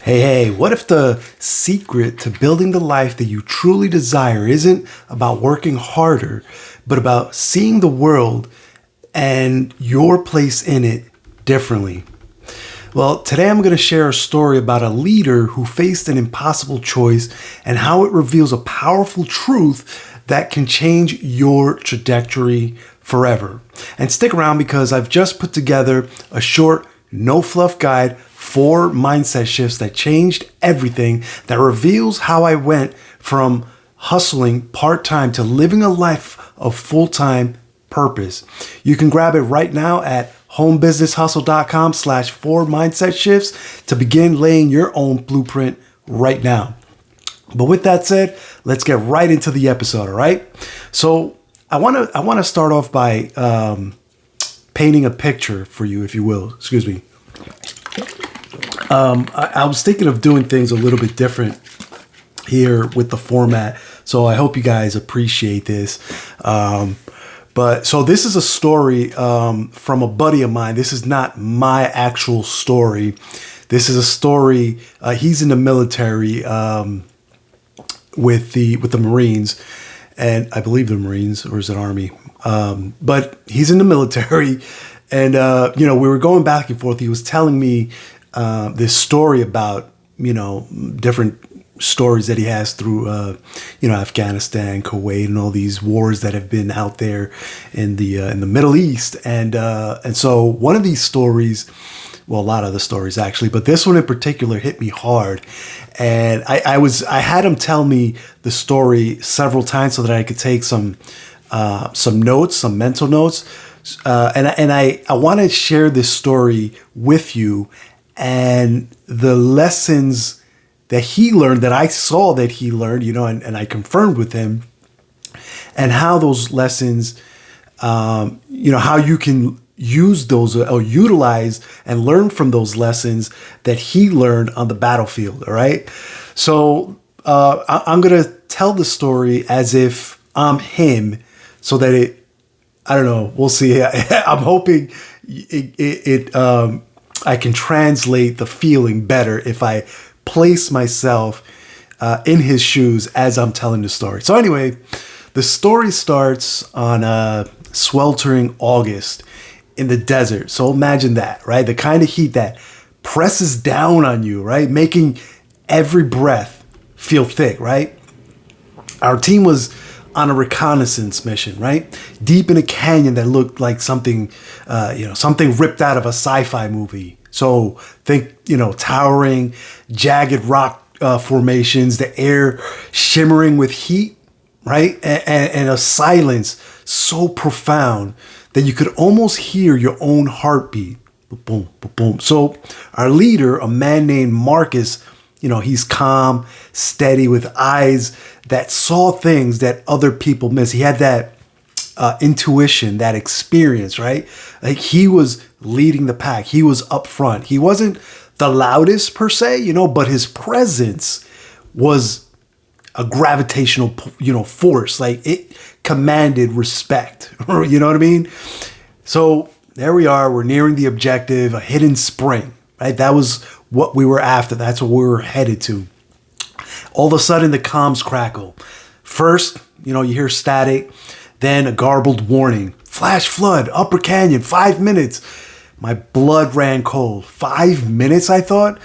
Hey, what if the secret to building the life that you truly desire isn't about working harder, but about seeing the world and your place in it differently? Well, today I'm going to share a story about a leader who faced an impossible choice and how it reveals a powerful truth that can change your trajectory forever. And stick around because I've just put together a short, no fluff guide for mindset shifts that changed everything, that reveals how I went from hustling part-time to living a life of full-time purpose. You can grab it right now at homebusinesshustle.com/4mindset shifts to begin laying your own blueprint right now. But with that said, let's get right into the episode, all right? So I want to start off by painting a picture for you, if you will. Excuse me. I was thinking of doing things a little bit different here with the format, so I hope you guys appreciate this. But this is a story from a buddy of mine. This is not my actual story. This is a story. He's in the military with the Marines, and I believe the Marines, or is it Army? But he's in the military, and we were going back and forth. He was telling me this story about different stories that he has through Afghanistan, Kuwait, and all these wars that have been out there in the Middle East, and so one of these stories, well, a lot of the stories actually, but this one in particular hit me hard, and I had him tell me the story several times so that I could take some notes, some mental notes, and I want to share this story with you and the lessons that he learned, that I saw that he learned, and I confirmed with him, and how those lessons, how you can use those or utilize and learn from those lessons that he learned on the battlefield. All right. So I'm going to tell the story as if I'm him, so that I don't know, we'll see. I'm hoping I can translate the feeling better if I place myself in his shoes as I'm telling the story. So anyway, the story starts on a sweltering August in the desert. So imagine that, right? The kind of heat that presses down on you, right? Making every breath feel thick, right? Our team was on a reconnaissance mission, right? Deep in a canyon that looked like something ripped out of a sci-fi movie. So think, towering, jagged rock formations, the air shimmering with heat, right? And a silence so profound that you could almost hear your own heartbeat. Boom, boom, boom. So our leader, a man named Marcus, he's calm, steady, with eyes that saw things that other people miss. He had that intuition, that experience, right? Like he was leading the pack. He was up front. He wasn't the loudest per se, but his presence was a gravitational, force. Like it commanded respect. You know what I mean? So there we are. We're nearing the objective, a hidden spring, right? That was what we were after. That's what we were headed to. All of a sudden, the comms crackle. First, you hear static, then a garbled warning. Flash flood, Upper Canyon, 5 minutes. My blood ran cold. 5 minutes, I thought?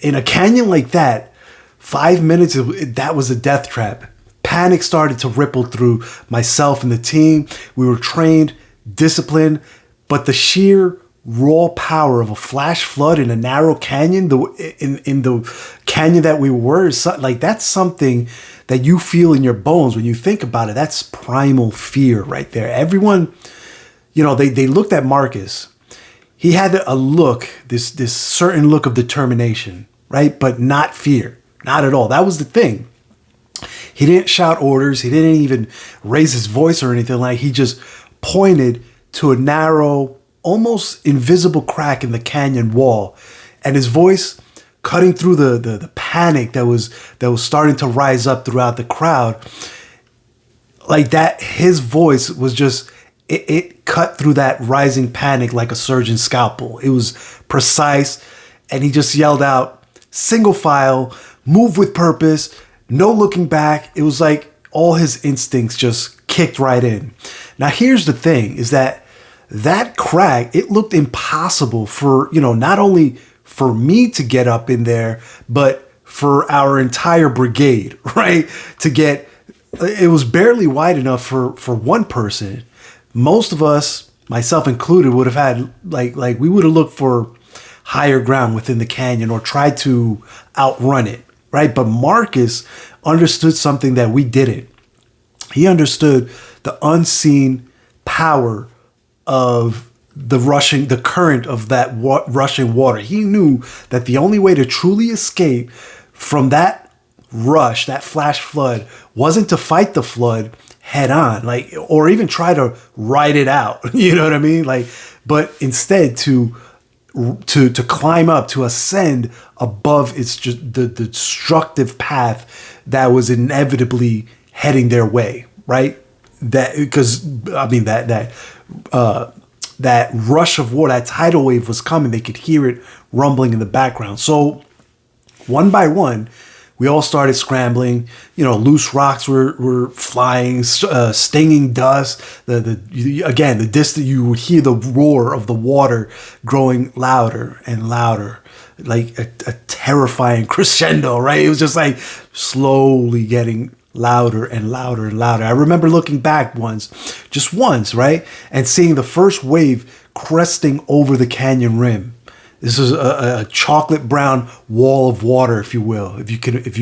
In a canyon like that, 5 minutes, that was a death trap. Panic started to ripple through myself and the team. We were trained, disciplined, but the sheer raw power of a flash flood in a narrow canyon, in the canyon that we were, that's something that you feel in your bones when you think about it. That's primal fear right there. Everyone, they looked at Marcus. He had a look, this certain look of determination, right? But not fear, not at all. That was the thing. He didn't shout orders. He didn't even raise his voice or anything. He just pointed to a narrow, almost invisible crack in the canyon wall, and his voice cutting through the panic that was starting to rise up throughout the crowd. Like that, his voice was just, it cut through that rising panic like a surgeon's scalpel. It was precise and he just yelled out, "Single file, move with purpose, no looking back." It was like all his instincts just kicked right in. Now, here's the thing, is that crack, it looked impossible for, not only for me to get up in there, but for our entire brigade, right? It was barely wide enough for one person. Most of us, myself included, would have had, we would have looked for higher ground within the canyon or tried to outrun it, right? But Marcus understood something that we didn't. He understood the unseen power of the current of that rushing water. He knew that the only way to truly escape from that rush, that flash flood, wasn't to fight the flood head on, or even try to ride it out. You know what I mean? But instead to climb up, to ascend above its just the destructive path that was inevitably heading their way, right? That rush of water, that tidal wave was coming. They could hear it rumbling in the background. So one by one, we all started scrambling. Loose rocks were flying, stinging dust. The distance, you would hear the roar of the water growing louder and louder, like a terrifying crescendo, right? It was just like slowly getting louder and louder and louder. I remember looking back just once, right? And seeing the first wave cresting over the canyon rim. This is a chocolate brown wall of water, if you will, if you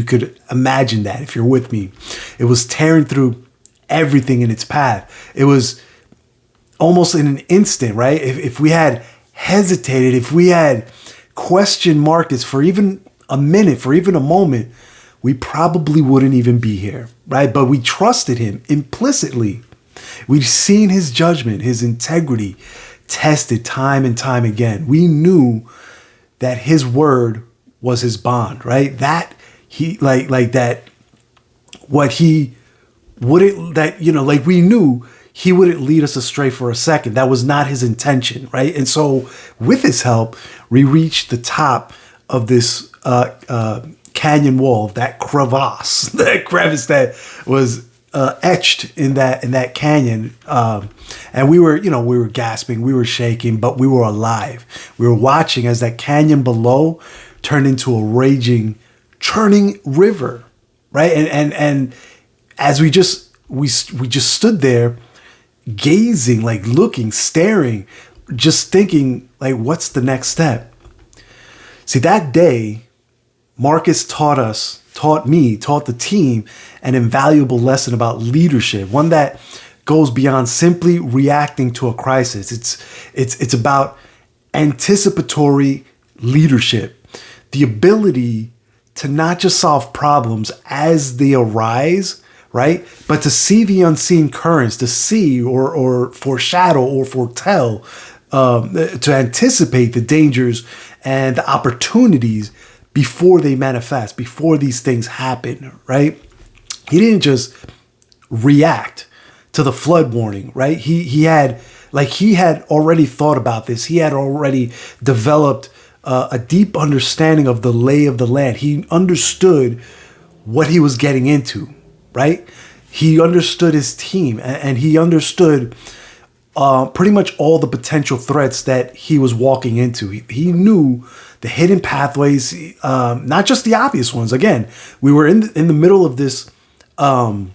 could imagine that, if you're with me. It was tearing through everything in its path. It was almost in an instant, right? If we had hesitated, if we had questioned Marcus for even a minute, for even a moment, we probably wouldn't even be here, right? But we trusted him implicitly. We've seen his judgment, his integrity tested time and time again. We knew that his word was his bond, right? That he that what he wouldn't, we knew he wouldn't lead us astray for a second. That was not his intention, right? And so with his help, we reached the top of this canyon wall, that crevice that was etched in that canyon, and we were gasping, we were shaking, but we were alive. We were watching as that canyon below turned into a raging, churning river, right? And as we just stood there, gazing, looking, staring, just thinking, what's the next step? See, that day, Marcus taught the team an invaluable lesson about leadership, one that goes beyond simply reacting to a crisis. It's about anticipatory leadership, the ability to not just solve problems as they arise, right? But to see the unseen currents, to see or foreshadow or foretell, to anticipate the dangers and the opportunities before they manifest, before these things happen, right? He didn't just react to the flood warning, right? He had already thought about this. He had already developed a deep understanding of the lay of the land. He understood what he was getting into, right? He understood his team, and he understood pretty much all the potential threats that he was walking into. He knew the hidden pathways, not just the obvious ones. Again, we were in the middle of this, I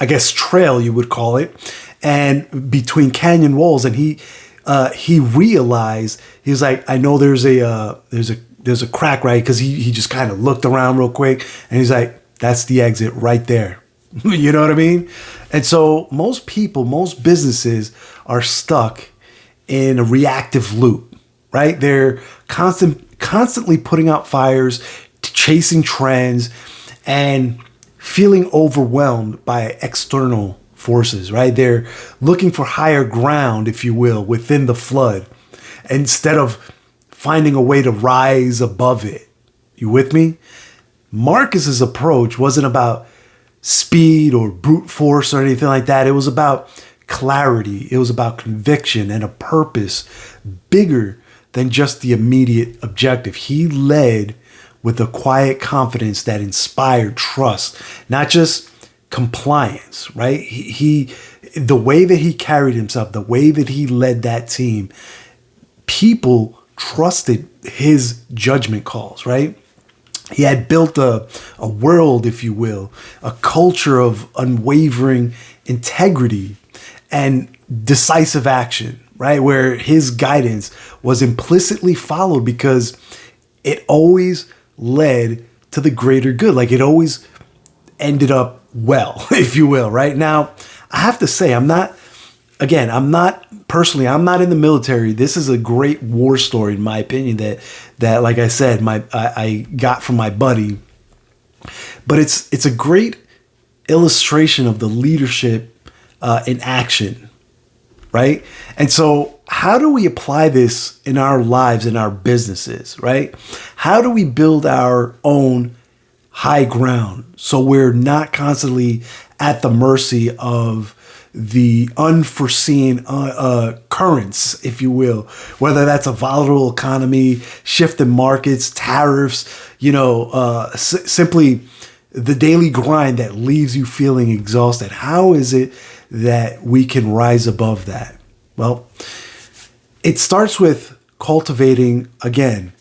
guess, trail, you would call it, and between canyon walls. And he realized, he was like, I know there's a crack, right? Because he just kind of looked around real quick, and he's like, that's the exit right there. You know what I mean? And so most people, most businesses are stuck in a reactive loop, right? They're constantly putting out fires, chasing trends, and feeling overwhelmed by external forces, right? They're looking for higher ground, if you will, within the flood, instead of finding a way to rise above it. You with me? Marcus's approach wasn't about speed or brute force or anything like that. It was about clarity. It was about conviction and a purpose bigger than just the immediate objective. He led with a quiet confidence that inspired trust, not just compliance, right? The way that he carried himself, the way that he led that team, people trusted his judgment calls, right? He had built a world, if you will, a culture of unwavering integrity and decisive action, right? Where his guidance was implicitly followed because it always led to the greater good. Like it always ended up well, if you will, right? Now, I have to say, I'm not in the military. This is a great war story, in my opinion, that like I said, I got from my buddy. But it's a great illustration of the leadership in action, right? And so how do we apply this in our lives, in our businesses, right? How do we build our own high ground so we're not constantly at the mercy of the unforeseen currents, if you will, whether that's a volatile economy, shift in markets, tariffs, simply the daily grind that leaves you feeling exhausted? How is it that we can rise above that? Well, it starts with cultivating, again,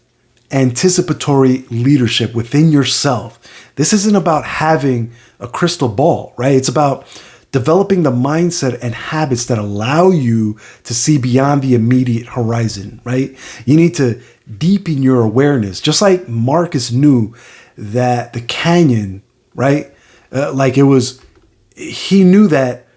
anticipatory leadership within yourself. This isn't about having a crystal ball, right? It's about developing the mindset and habits that allow you to see beyond the immediate horizon, right? You need to deepen your awareness. Just like Marcus knew that the canyon, right? He knew that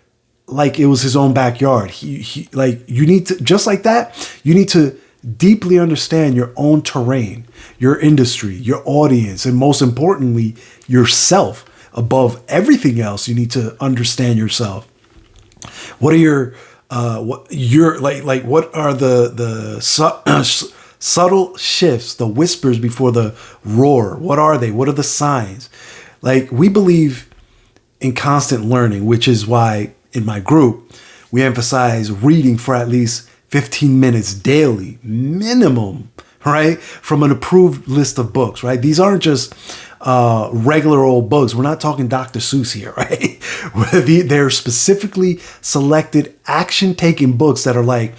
like it was his own backyard. You need to, just like that, you need to deeply understand your own terrain, your industry, your audience, and most importantly, yourself. Above everything else, you need to understand yourself. What are what are the subtle shifts, the whispers before the roar? What are they? What are the signs? Like, we believe in constant learning, which is why in my group, we emphasize reading for at least 15 minutes daily, minimum, right? From an approved list of books, right? These aren't just regular old books. We're not talking Dr. Seuss here, right? They're specifically selected action-taking books that are like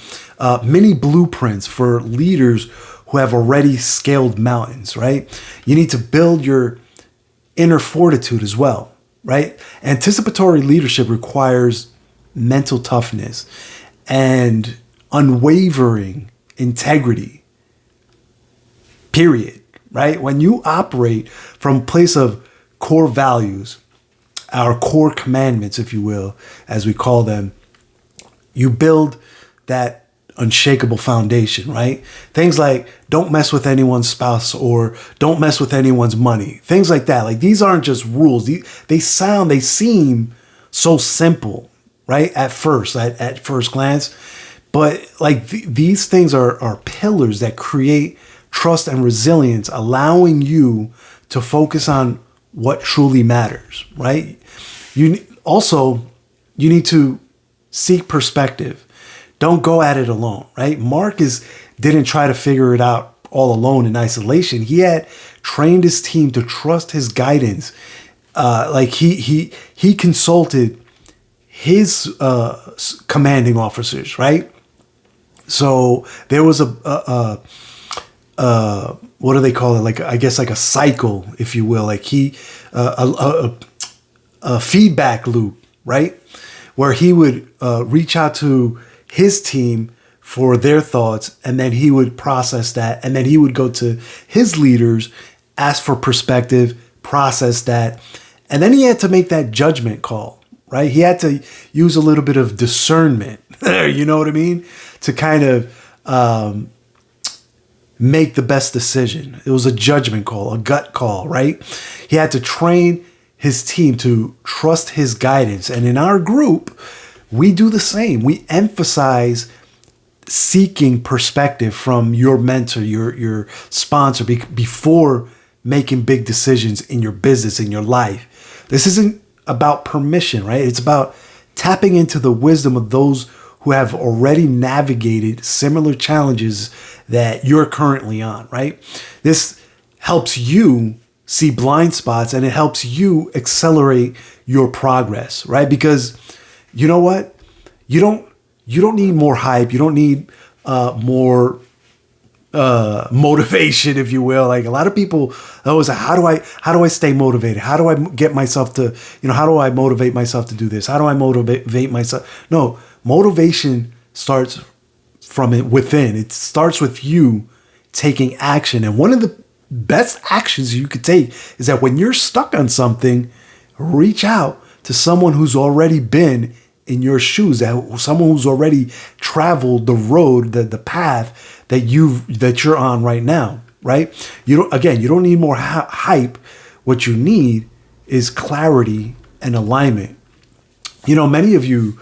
mini blueprints for leaders who have already scaled mountains, right? You need to build your inner fortitude as well, right? Anticipatory leadership requires mental toughness and unwavering integrity, period, right? When you operate from a place of core values, our core commandments, if you will, as we call them, you build that unshakable foundation, right? Things like don't mess with anyone's spouse or don't mess with anyone's money. Things like that. Like, these aren't just rules. They seem so simple, right? At first glance. But like these things are pillars that create trust and resilience, allowing you to focus on what truly matters, right? You need to seek perspective. Don't go at it alone, right? Marcus didn't try to figure it out all alone in isolation. He had trained his team to trust his guidance. He consulted his commanding officers, right? So there was what do they call it? Like, I guess like a cycle, if you will. Like a feedback loop, right? Where he would reach out to his team for their thoughts, and then he would process that, and then he would go to his leaders, ask for perspective, process that, and then he had to make that judgment call, right? He had to use a little bit of discernment, you know what I mean? To kind of make the best decision. It was a judgment call, a gut call, right? He had to train his team to trust his guidance. And in our group, we do the same. We emphasize seeking perspective from your mentor, your sponsor, before making big decisions in your business, in your life. This isn't about permission, right? It's about tapping into the wisdom of those who have already navigated similar challenges that you're currently on, right? This helps you see blind spots and it helps you accelerate your progress, right? Because you know what? You don't need more hype. You don't need more motivation, if you will. Like a lot of people always say, how do I stay motivated? How do I get myself to, how do I motivate myself to do this? How do I motivate myself? No, motivation starts from it within. It starts with you taking action. And one of the best actions you could take is that when you're stuck on something, reach out to someone who's already been in your shoes, someone who's already traveled the road, the path that you're on right now, right? You don't need more hype. What you need is clarity and alignment. Many of you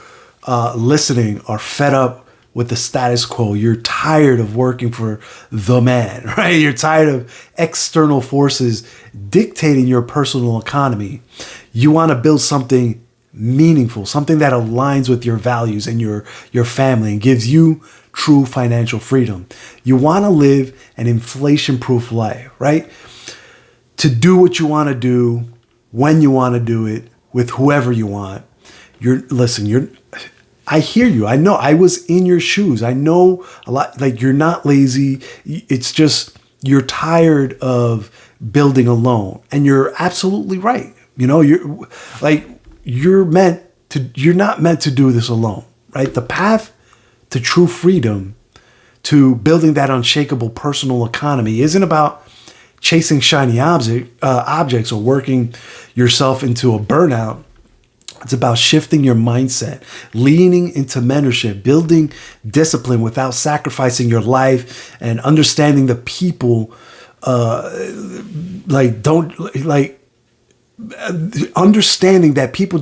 listening are fed up with the status quo. You're tired of working for the man, right? You're tired of external forces dictating your personal economy. You want to build something meaningful, something that aligns with your values and your family and gives you true financial freedom. You want to live an inflation-proof life, right? To do what you want to do, when you want to do it, with whoever you want. I hear you. I know. I was in your shoes. I know a lot. Like, you're not lazy. It's just you're tired of building alone, and you're absolutely right. You're not meant to do this alone, right? The path to true freedom, to building that unshakable personal economy, isn't about chasing shiny objects or working yourself into a burnout. It's about shifting your mindset, leaning into mentorship, building discipline without sacrificing your life, and understanding the people, understanding that people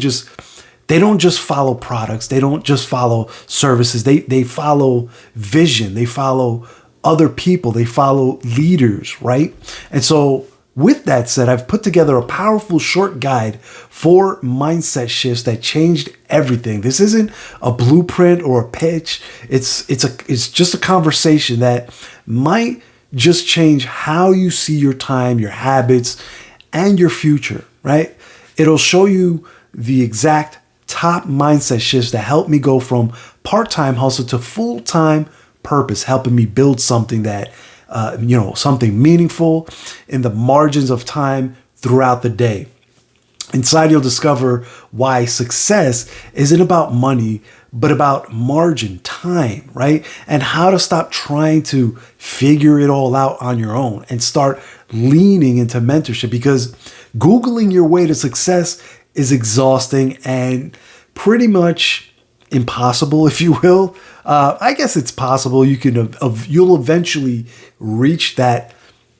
they don't just follow products. They don't just follow services. They follow vision. They follow other people. They follow leaders, right? And so with that said, I've put together a powerful short guide for mindset shifts that changed everything. This isn't a blueprint or a pitch. It's just a conversation that might just change how you see your time, your habits, and your future, right? It'll show you the exact top mindset shifts that help me go from part-time hustle to full-time purpose, helping me build something that something meaningful in the margins of time throughout the day. Inside, you'll discover why success isn't about money, but about margin, time, right? And how to stop trying to figure it all out on your own and start leaning into mentorship, because Googling your way to success is exhausting and pretty much impossible, if you will. I guess it's possible. You'll eventually reach that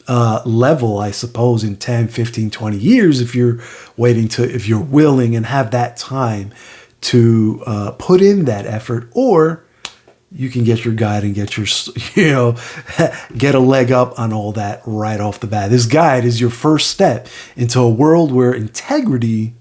level, I suppose, in 10, 15, 20 years if you're willing and have that time to put in that effort. Or you can get your guide and get get a leg up on all that right off the bat. This guide is your first step into a world where integrity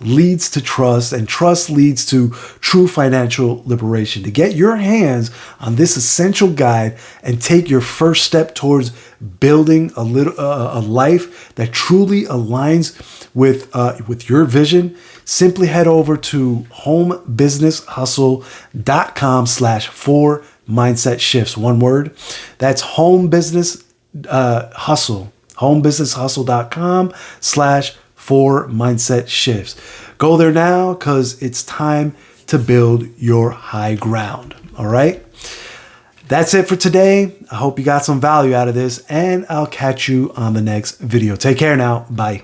leads to trust, and trust leads to true financial liberation. To get your hands on this essential guide and take your first step towards building a life that truly aligns with your vision, simply head over to homebusinesshustle.com/4mindset-shifts. One word. That's homebusinesshustle.com/4mindset-shifts. Go there now, because it's time to build your high ground. All right. That's it for today. I hope you got some value out of this, and I'll catch you on the next video. Take care now. Bye.